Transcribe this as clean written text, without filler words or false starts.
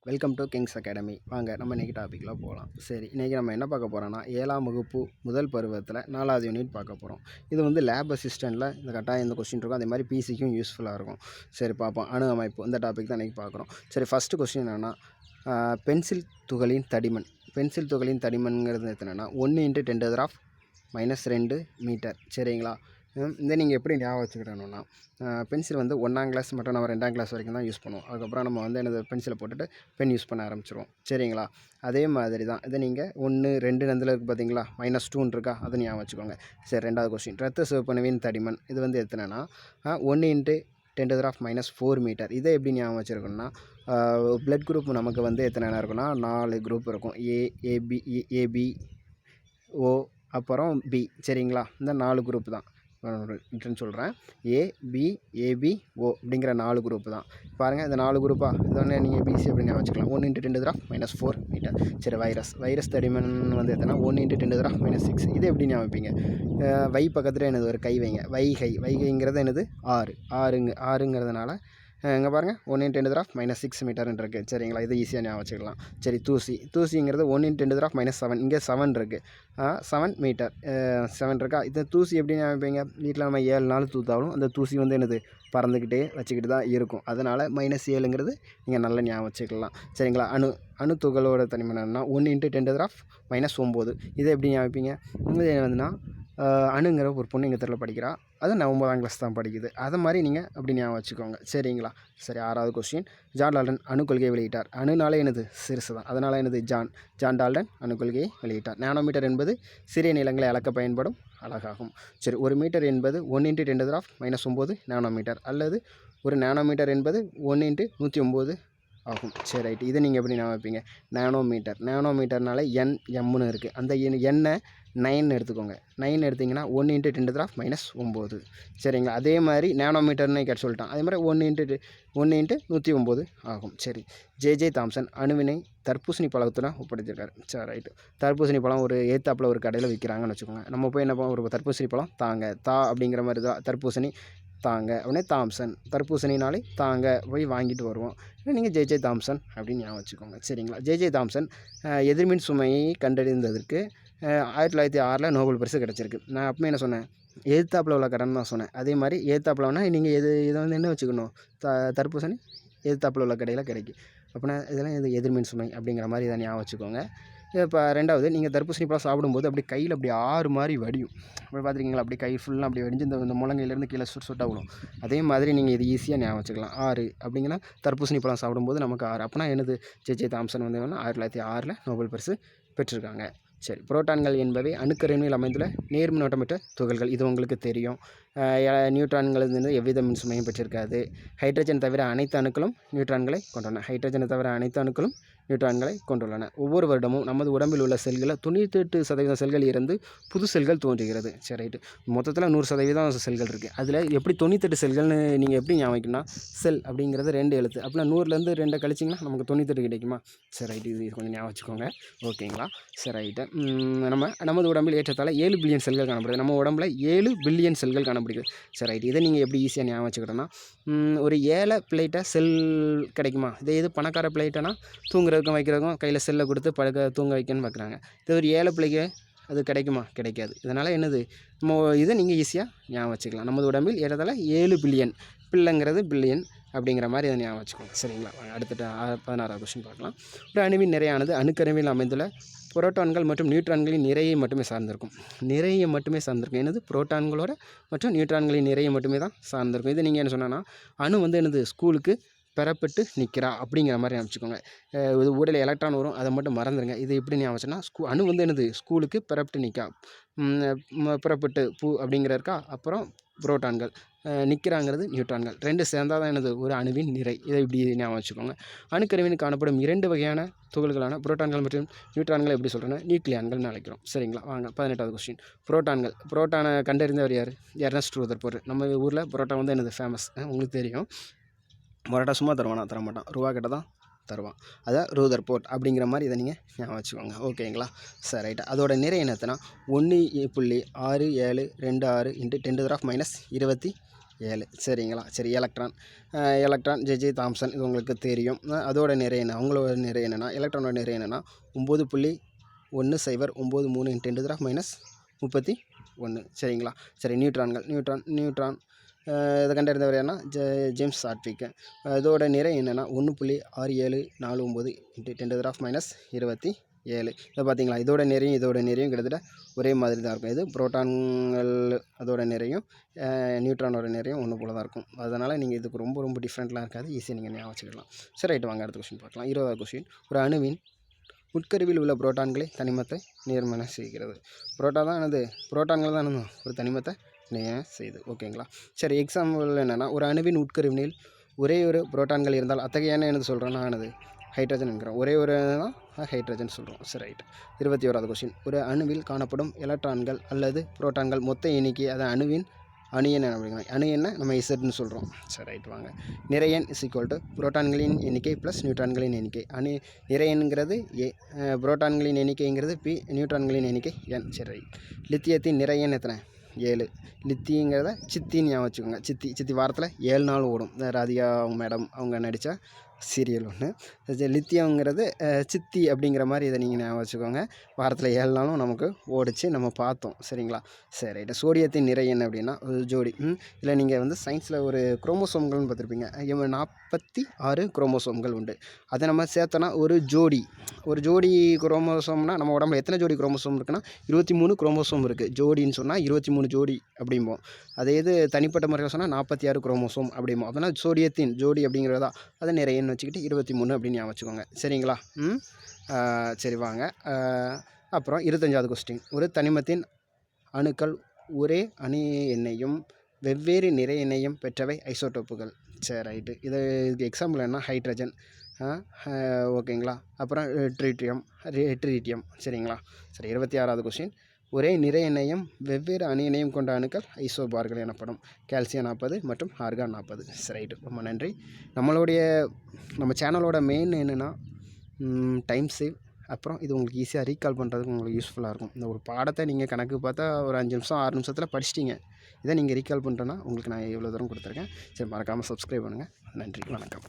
Welcome to Kings academy. வாங்க நம்ம இன்றைக்கி டாப்பிக்கில் போகலாம். சரி, இன்றைக்கி நம்ம என்ன பார்க்க போகிறோன்னா 7ஆம் வகுப்பு முதல் பருவத்தில் 4வது யூனிட் பார்க்க போகிறோம். இது வந்து லேப் அசிஸ்டண்ட்டில் இந்த கட்டாயம் இந்த கொஸ்டின் இருக்கும். அதே மாதிரி பிசிக்கும் யூஸ்ஃபுல்லாக இருக்கும். சரி பார்ப்போம். அணு அமைப்பு இந்த டாபிக் தான் இன்றைக்கி பார்க்குறோம். சரி, ஃபஸ்ட்டு கொஸ்டின் என்னென்னா பென்சில் துகளின் தடிமன். பென்சில் துகளின் தடிமன்கிறது என்னென்னா 1 × 10⁻² மீட்டர். சரிங்களா? இதை நீங்கள் எப்படி ஞாபகம் வச்சுக்கிடணும்னா பென்சில் வந்து 1ஆம் கிளாஸ் மற்றும் நம்ம 2ஆம் கிளாஸ் வரைக்கும் தான் யூஸ் பண்ணுவோம். அதுக்கப்புறம் நம்ம வந்து எனது பென்சிலை போட்டுட்டு பென் யூஸ் பண்ண ஆரம்பிச்சிருவோம். சரிங்களா? அதே மாதிரி தான் இதை நீங்கள் 1, 2 நந்தில் இருக்குது பார்த்தீங்களா, -2 இருக்கா, அதை ஞாபகம் வச்சுக்கோங்க. சரி, ரெண்டாவது கொஸ்டின் இரத்த சிவப்பணுவின் தடிமன். இது வந்து எத்தனைனா 1 × 10⁻4 மீட்டர். இதை எப்படி ஞாபகம் வச்சுருக்கோன்னா பிளட் குரூப் நமக்கு வந்து எத்தனை இருக்குன்னா 4 குரூப் இருக்கும். ஏபி ஓ அப்புறம் பி. சரிங்களா? இந்த 4 குரூப் தான் சொல்கிறேன். ஏபி ஓ அப்படிங்கிற 4 குரூப் தான். பாருங்கள், இந்த 4 குரூப்பாக இது வந்து நீங்கள் பிசி அப்படின்னு வச்சுக்கலாம். 1 × 10⁻4 மீட்டர். சரி, வைரஸ் தடிமன் வந்து எத்தனை 1 × 10⁻6. இது எப்படி ஞாபகிப்பீங்க? வை பக்கத்தில் எனது ஒரு கை வைங்க. வைகைங்கிறது எனது 6ங்கிறதுனால இங்கே பாருங்கள் 1 × 10⁻6 மீட்டர்னு இருக்குது. சரிங்களா? இது ஈஸியாக ஞாபகம் வச்சுக்கலாம். சரி, தூசிங்கிறது 1 × 10⁻7. இங்கே 7 இருக்குது. 7 மீட்டர் 7 இருக்கா. இந்த தூசி எப்படி ஞாபகிப்பீங்க? வீட்டில் நம்ம 7 நாள் தூத்தாலும் அந்த தூசி வந்து என்னது பறந்துக்கிட்டே வச்சுக்கிட்டு தான் இருக்கும். அதனால் -7ங்கிறது நீங்கள் நல்லா ஞாபகம் வச்சுக்கலாம். சரிங்களா? அணு துகளோட தனிமன் என்னன்னா 1 × 10⁻9. இதை எப்படி ஞாபகிப்பீங்க? இது வந்துன்னா அணுங்கிற ஒரு பொண்ணு எங்கள் தெருவில் படிக்கிறா. அது 9ஆம் கிளாஸ் தான் படிக்குது. அதை மாதிரி நீங்கள் அப்படி ஞாபகம் வச்சுக்கோங்க. சரிங்களா? சரி, 6வது கொஸ்டின். ஜான் டால்டன் அணுக்கொள்கையை வெளியிட்டார். அணுனாலே எனது சிறுசு தான். அதனால் எனது ஜான் டால்டன் அணுக்கொள்கையை வெளியிட்டார். நானோமீட்டர் என்பது சிறிய நீளங்களை அளக்க பயன்படும் அலகாகும். சரி, 1 மீட்டர் என்பது 1 × 10⁻9 நானோமீட்டர், அல்லது ஒரு நானோமீட்டர் என்பது 1 × 109 ஆகும். சரி, ரைட்டு. இதை நீங்கள் எப்படி ஞாபகம் வைப்பீங்க? நானோமீட்டர்னால எம்னு இருக்குது. அந்த எண்ணை 9 எடுத்துக்கோங்க. 9 எடுத்திங்கன்னா 1 × 10⁻9. சரிங்களா? அதே மாதிரி நானோமீட்டர்னு கேட்டு சொல்லிட்டான். அதே மாதிரி 1 × 109 ஆகும். சரி, ஜே தாம்சன் அணுவினை தர்பூசணி பழத்துடன் ஒப்படைத்திருக்காரு. சரி, ரைட்டு. தர்பூசணி பழம் ஒரு ஏத்தாப்பில் ஒரு கடையில் விற்கிறாங்கன்னு வச்சுக்கோங்க. நம்ம போய் என்ன ஒரு தர்பூசணி பழம் தாங்க அப்படிங்கிற மாதிரி தான் தர்பூசணி தாங்க அப்படின்னே தாம்சன். தர்பூசணினாலே தாங்க போய் வாங்கிட்டு வருவோம். நீங்கள் ஜே தாம்சன் அப்படின்னு ஞாபகம் வச்சுக்கோங்க. சரிங்களா? ஜே தாம்சன் எதிர்மின் சுமையை கண்டறிந்ததற்கு 1906 நோபல் பரிசு கிடச்சிருக்கு. நான் அப்போ என்ன சொன்னேன்? எதிர்த்தாப்பில் உள்ள கடன் தான் சொன்னேன். அதே மாதிரி எதிர்த்தாப்பில்னா நீங்கள் இதை வந்து என்ன வச்சுக்கணும்? தர்பூசணி எதிர்த்தாப்பில் உள்ள கடையில் கிடைக்கும். அப்படின்னா இதெல்லாம் எதிர்மின் சுமை அப்படிங்கிற மாதிரி இதை ஞாபகம் வச்சுக்கோங்க. இப்போ ரெண்டாவது, நீங்கள் தர்பூசணி பழம் சாப்பிடும்போது அப்படி கையில் அப்படி 6 மாதிரி வடியும். அப்படி பார்த்துருக்கீங்களா? அப்படி கை ஃபுல்லாக அப்படி வடிஞ்சு இந்த முழங்கையிலேருந்து கீழே சொட்டாக விடும். அதே மாதிரி நீங்கள் இது ஈஸியாக ஞாபகம் வச்சுக்கலாம். 6 அப்படிங்கன்னா தர்பூசணி பழம் சாப்பிடும்போது நமக்கு 6. அப்போனா எனது ஜே தாம்சன் வந்து 1906 நோபல் பரிசு பெற்றிருக்காங்க. சரி, புரோட்டான்கள் என்பவை அணுக்கருவில் அமைந்துள்ள நேர்மின்னோட்டமற்ற துகள்கள். இது உங்களுக்கு தெரியும். நியூட்ரான்கள் வந்து எவ்வித மின்சுமையும் பெற்றிருக்காது. ஹைட்ரஜன் தவிர அனைத்து அணுக்களும் நியூட்ரான்களை கொண்டுள்ளன. ஹைட்ரஜனை தவிர அனைத்து அணுக்களும் நியூட்ரான்களை கொண்டுள்ளன. ஒவ்வொரு வருடமும் நமது உடம்பில் உள்ள செல்களில் 98% செல்கள் இருந்து புது செல்கள் தோன்றுகிறது. சரி, ரைட்டு. மொத்தத்தில் 100% செல்கள் இருக்குது. அதில் எப்படி 98 செல்கள்னு நீங்கள் எப்படி ஞாபகிக்கணும்னா செல் அப்படிங்கிறது 2 எழுத்து. அப்படின்னா 100லேருந்து 2 கழிச்சிங்கன்னா நமக்கு 98 கிடைக்குமா? சரி, ரைட்டு. இது கொஞ்சம் ஞாபகம் வச்சுக்கோங்க. ஓகேங்களா? சரி, ரைட்டு. நமது உடம்பில் ஏற்றத்தாழ 7 பில்லியன் செல்கள் காணப்படுது. நம்ம உடம்புல 7 பில்லியன் செல்கள் காணப்படுகிறது. சரி, ரைட்டு. இதை நீங்கள் எப்படி ஈஸியாக ஞாபகம் வச்சுக்கிட்டோன்னா ஒரு ஏழை பிள்ளைகிட்ட செல் கிடைக்குமா? இது பணக்கார பிள்ளைகிட்டனா தூங்குறதுக்கும் வைக்கிறதுக்கும் கையில் செல்லை கொடுத்து தூங்க வைக்கணும்னு பார்க்குறாங்க. இது ஒரு ஏழை பிள்ளைக்கு அது கிடைக்குமா? கிடைக்காது. இதனால் என்னது இதை நீங்கள் ஈஸியாக ஞாபகம் வச்சுக்கலாம். நமது உடம்பில் ஏறதால 7 பில்லியன். பிள்ளைங்கிறது பில்லியன் அப்படிங்கிற மாதிரி அதை ஞாபகம் வச்சுக்கோங்க. சரிங்களா? அடுத்துட்டு 16வது கொஸ்டின் பார்க்கலாம். ஒரு அணுவின் நிறையானது அணுக்கருவில் அமைந்துள்ள புரோட்டான்கள் மற்றும் நியூட்ரான்களின் நிறையை மட்டுமே சார்ந்திருக்கும். நிறையை மட்டுமே சார்ந்திருக்கும். என்னது? புரோட்டான்களோட மற்றும் நியூட்ரான்களின் நிறையை மட்டுமே தான் சார்ந்திருக்கும். இது நீங்கள் என்ன சொன்னால் அணு வந்து என்னது ஸ்கூலுக்கு பெறப்பட்டு நிற்கிறா அப்படிங்கிற மாதிரி ஞாபகிச்சுக்கோங்க. இது ஊடல் எலக்ட்ரான் வரும், அதை மட்டும் மறந்துடுங்க. இது எப்படி ஞாபகம் வச்சுன்னா அணு வந்து என்னது ஸ்கூலுக்கு பெறப்பட்டு நிற்கா. புறப்பட்டு பூ அப்படிங்கிற இருக்கா. அப்புறம் புரோட்டான்கள் நிற்கிறாங்கிறது நியூட்ரான்கள். 2 சேர்ந்தால் தான் என்னது ஒரு அணுவின் நிறை. இதை இப்படி ஞாபகம் வச்சுக்கோங்க. அணுக்கருவின் காணப்படும் 2 வகையான துகள்களான புரோட்டான்கள் மற்றும் நியூட்ரான்களை எப்படி சொல்கிறேன்னா நியூக்ளியான்கள்னு அழைக்கிறோம். சரிங்களா? வாங்க 18வது கொஸ்டின். புரோட்டானை கண்டறிந்தவர் யார்? Ernest Rutherford. நம்ம ஊரில் புரோட்டா வந்து என்னது ஃபேமஸ், உங்களுக்கு தெரியும். பரோட்டா சும்மா தருவானா? தரமாட்டான். ரூபா கிட்ட தான் தருவான். அதான் ரூதர்ஃபோர்ட் அப்படிங்கிற மாதிரி இதை நீங்கள் ஞாபகம் வச்சுக்கோங்க. ஓகேங்களா? சரி, ரைட்டு. அதோட நிறைய என்னத்துனா 1.6726 × 10⁻23 7 சரிங்களா. சரி எலக்ட்ரான் ஜே தாம்சன் இது உங்களுக்கு தெரியும். அதோட நிறை என்ன, அவங்களோட நிறை என்னென்னா, எலக்ட்ரானோட நிறை என்னென்னா 9.1093 × 10⁻31 சரிங்களா. சரி நியூட்ரான் இதை கண்டறிந்தவர் யாருன்னா ஜேம்ஸ் சாட்விக். இதோட நிறை என்னென்னா 1.6749 × 10⁻27. இதை பார்த்தீங்களா, இதோட நிறையும் கிட்டத்தட்ட ஒரே மாதிரி தான் இருக்கும். இது புரோட்டான்கள் அதோட நிறையும் நியூட்ரானோட நிறையும் ஒன்று போல தான் இருக்கும். அதனால் நீங்கள் இதுக்கு ரொம்ப டிஃப்ரெண்ட்லாம் இருக்காது, ஈஸியாக நீங்கள் ஞாபகம் வச்சுக்கலாம். சரி ரைட்டு, வாங்க அடுத்த கொஸ்டின் பார்க்கலாம். 20வது கொஸ்டின். ஒரு அணுவின் உட்கருவில் உள்ள புரோட்டான்களை தனிமத்தை நேர்மறை செய்கிறது. புரோட்டான்கள் தான் ஒரு தனிமத்தை செய்யுது. ஓகேங்களா. சரி எக்ஸாம்பிள் என்னென்னா, ஒரு அணுவின் உட்கருவினில் ஒரே ஒரு புரோட்டான்கள் இருந்தால் அத்தகைய என்னது சொல்கிறோன்னா ஹைட்ரஜன் என்கிறோம். ஒரே ஒரு தான் ஹைட்ரஜன் சொல்கிறோம். சரி ரைட். 21வது கொஸ்டின். ஒரு அணுவில் காணப்படும் எலக்ட்ரான்கள் அல்லது புரோட்டான்கள் மொத்த எண்ணிக்கை அதை அணுவின் அணு எண் அப்படிங்கிறாங்க. அணு எண்ணை நம்ம இசட்னு சொல்கிறோம். சரி ரைட், வாங்க. நிறை எண் = புரோட்டான்களின் எண்ணிக்கை + நியூட்ரான்களின் எண்ணிக்கை. நிறை எண்ங்கிறது A, புரோட்டான்களின் எண்ணிக்கைங்கிறது P, நியூட்ரான்களின் எண்ணிக்கை N. சரி ரைட். லித்தியத்தின் நிறை எண் எத்தனை? 7. லித்திங்கிறத சித்தின்னு ஞாபகம் வச்சுக்கோங்க. சித்தி வாரத்தில் 7 நாள் ஓடும். ராதிகா மேடம் அவங்க நடித்த சீரியல் ஒன்று. லித்தியங்கிறது சித்தி அப்படிங்கிற மாதிரி இதை நீங்கள் ஞாபகம் வச்சுக்கோங்க. வாரத்தில் 7 நாளும் நமக்கு ஓடிச்சு, நம்ம பார்த்தோம். சரிங்களா. சரி ரைட்டு. சோடியத்தின் நிறை என்ன அப்படின்னா ஒரு ஜோடி. இல்லை நீங்கள் சயின்ஸில் ஒரு குரோமோசோம்கள்னு பார்த்துருப்பீங்க. 46 குரோமோசோம்கள் உண்டு. அதை நம்ம சேர்த்தோன்னா ஒரு ஜோடி குரோமோசோம்னா நம்ம உடம்புல எத்தனை ஜோடி குரோமோசோம் இருக்குன்னா 23 குரோமோசோம் இருக்குது. ஜோடின்னு சொன்னால் 23 ஜோடி அப்படிம்போம். அதே இது தனிப்பட்ட முறையில் சொன்னால் 46 குரோமோசோம் அப்படிம்போம். அதனால் சோடியத்தின் ஜோடி அப்படிங்கிறதா அதை நிறையன்னு வச்சுக்கிட்டு 23 அப்படின்னு ஞாபகம் வச்சுக்கோங்க. சரிங்களா. சரி வாங்க. அப்புறம் 25வது கொஸ்டின். ஒரு தனிமத்தின் அணுக்கள் ஒரே அணு எண்ணையும் வெவ்வேறு நிறை எண்ணையும் பெற்றவை ஐசோடோப்புகள். சரி ரைட்டு. இதுக்கு எக்ஸாம்பிள் என்ன, ஹைட்ரஜன். ஓகேங்களா. அப்புறம் ட்ரீட்டியம். சரிங்களா. சரி 26வது கொஸ்டின். ஒரே நிறை எண்ணையும் வெவ்வேறு அணு எண்ணையும் கொண்ட அணுக்கள் ஐசோபார்கள் எனப்படும். கால்சியம் 40 மற்றும் ஆர்கான் 40. சரி ரைட்டு, ரொம்ப நன்றி. நம்ம சேனலோட மெயின் என்னென்னா டைம் சேவ். அப்புறம் இது உங்களுக்கு ஈஸியாக ரீகால் பண்ணுறதுக்கு உங்களுக்கு யூஸ்ஃபுல்லாக இருக்கும். இந்த ஒரு பாடத்தை நீங்கள் கணக்கு பார்த்தா ஒரு 5 நிமிஷம் 6 நிமிஷத்தில் படிச்சிட்டிங்க. இதை நீங்கள் ரீகால் பண்ணுறேன்னா உங்களுக்கு நான் இவ்வளோ தூரம் கொடுத்துருக்கேன். சரி மறக்காமல் சப்ஸ்கிரைப் பண்ணுங்கள். நன்றி, வணக்கம்.